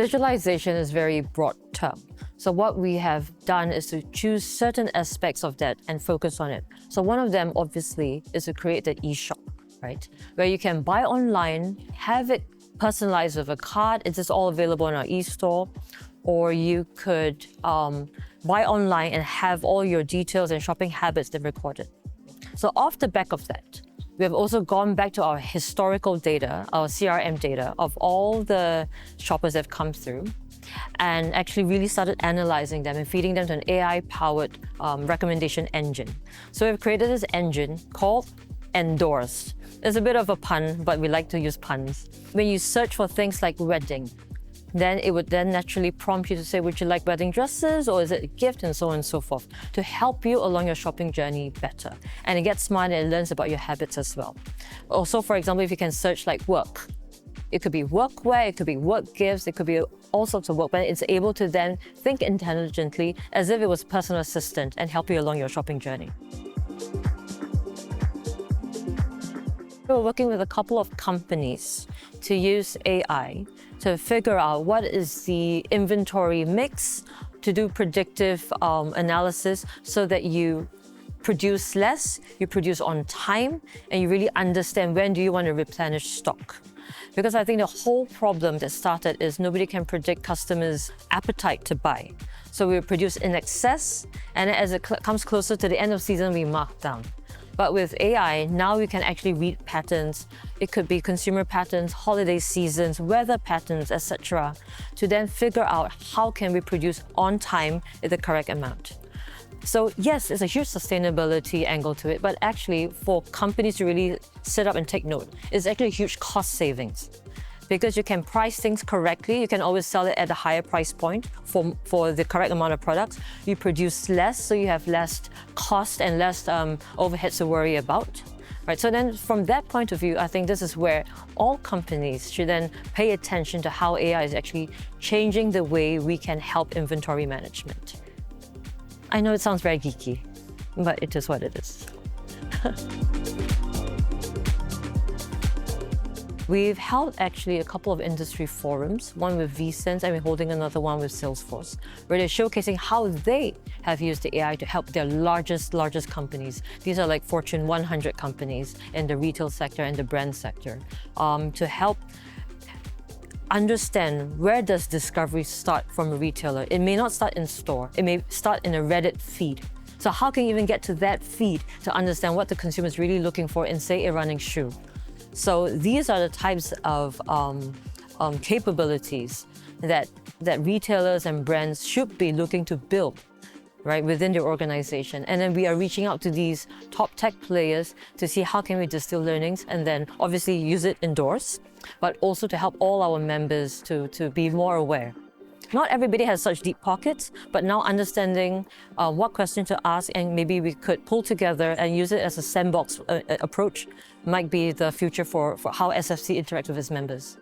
Digitalization is very broad term. So what we have done is to choose certain aspects of that and focus on it. So one of them, obviously, is to create the e-shop, right? Where you can buy online, have it personalized with a card. It is all available in our e-store. Or you could buy online and have all your details and shopping habits then recorded. So off the back of that, we have also gone back to our historical data, our CRM data of all the shoppers that have come through, and actually really started analyzing them and feeding them to an AI-powered recommendation engine. So we've created this engine called Endorsed. It's a bit of a pun, but we like to use puns. When you search for things like wedding, then it would then naturally prompt you to say, would you like wedding dresses or is it a gift, and so on and so forth, to help you along your shopping journey better. And it gets smarter and it learns about your habits as well. Also, for example, if you can search like work, it could be workwear, it could be work gifts, it could be all sorts of work, but it's able to then think intelligently as if it was a personal assistant and help you along your shopping journey. We're working with a couple of companies to use AI to figure out what is the inventory mix, to do predictive analysis so that you produce less, you produce on time, and you really understand when do you want to replenish stock. Because I think the whole problem that started is nobody can predict customers' appetite to buy. So we produce in excess, and as it comes closer to the end of season, we mark down. But with AI, now we can actually read patterns. It could be consumer patterns, holiday seasons, weather patterns, etc., to then figure out how can we produce on time at the correct amount. So yes, it's a huge sustainability angle to it, but actually for companies to really sit up and take note, it's actually a huge cost savings. Because you can price things correctly, you can always sell it at a higher price point for the correct amount of products. You produce less, so you have less cost and less overheads to worry about. Right, so then from that point of view, I think this is where all companies should then pay attention to how AI is actually changing the way we can help inventory management. I know it sounds very geeky, but it is what it is. We've held actually a couple of industry forums, one with vSense and we're holding another one with Salesforce, where they're showcasing how they have used the AI to help their largest companies. These are like Fortune 100 companies in the retail sector and the brand sector, to help understand where does discovery start from a retailer. It may not start in store, it may start in a Reddit feed. So how can you even get to that feed to understand what the consumer is really looking for in, say, a running shoe? So these are the types of capabilities that retailers and brands should be looking to build, right, within their organization. And then we are reaching out to these top tech players to see how can we distill learnings and then obviously use it indoors, but also to help all our members to be more aware. Not everybody has such deep pockets, but now understanding what question to ask, and maybe we could pull together and use it as a sandbox approach might be the future for how SFC interacts with its members.